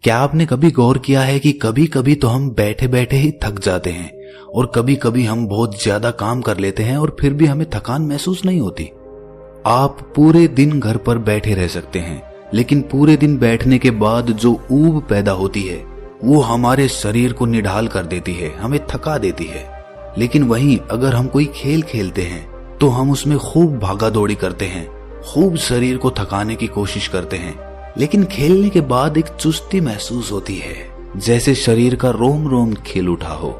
क्या आपने कभी गौर किया है कि कभी कभी तो हम बैठे बैठे ही थक जाते हैं और कभी कभी हम बहुत ज्यादा काम कर लेते हैं और फिर भी हमें थकान महसूस नहीं होती। आप पूरे दिन घर पर बैठे रह सकते हैं, लेकिन पूरे दिन बैठने के बाद जो ऊब पैदा होती है वो हमारे शरीर को निढाल कर देती है, हमें थका देती है। लेकिन वहीं अगर हम कोई खेल खेलते हैं तो हम उसमें खूब भागा दौड़ी करते हैं, खूब शरीर को थकाने की कोशिश करते हैं, लेकिन खेलने के बाद एक चुस्ती महसूस होती है, जैसे शरीर का रोम रोम खिल उठा हो।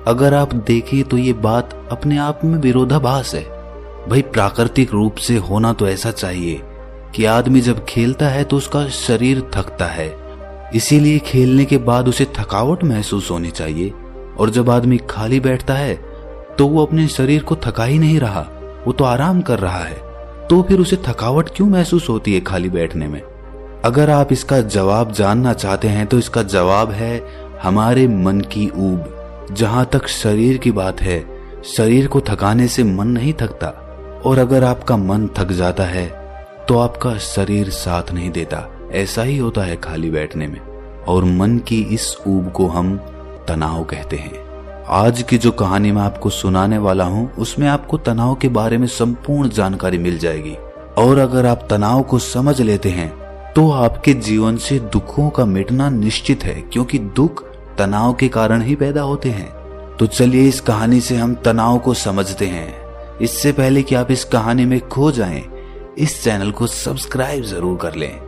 अगर आप देखें तो ये बात अपने आप में विरोधाभास है। भाई प्राकृतिक रूप से होना तो ऐसा चाहिए कि आदमी जब खेलता है तो उसका शरीर थकता है, इसीलिए खेलने के बाद उसे थकावट महसूस होनी चाहिए। और जब आदमी खाली बैठता है तो वो अपने शरीर को थका ही नहीं रहा, वो तो आराम कर रहा है, तो फिर उसे थकावट क्यों महसूस होती है खाली बैठने में? अगर आप इसका जवाब जानना चाहते हैं तो इसका जवाब है हमारे मन की ऊब। जहां तक शरीर की बात है, शरीर को थकाने से मन नहीं थकता, और अगर आपका मन थक जाता है तो आपका शरीर साथ नहीं देता। ऐसा ही होता है खाली बैठने में। और मन की इस ऊब को हम तनाव कहते हैं। आज की जो कहानी मैं आपको सुनाने वाला हूं उसमें आपको तनाव के बारे में संपूर्ण जानकारी मिल जाएगी। और अगर आप तनाव को समझ लेते हैं तो आपके जीवन से दुखों का मिटना निश्चित है, क्योंकि दुख तनाव के कारण ही पैदा होते हैं। तो चलिए इस कहानी से हम तनाव को समझते हैं। इससे पहले कि आप इस कहानी में खो जाएं, इस चैनल को सब्सक्राइब जरूर कर लें।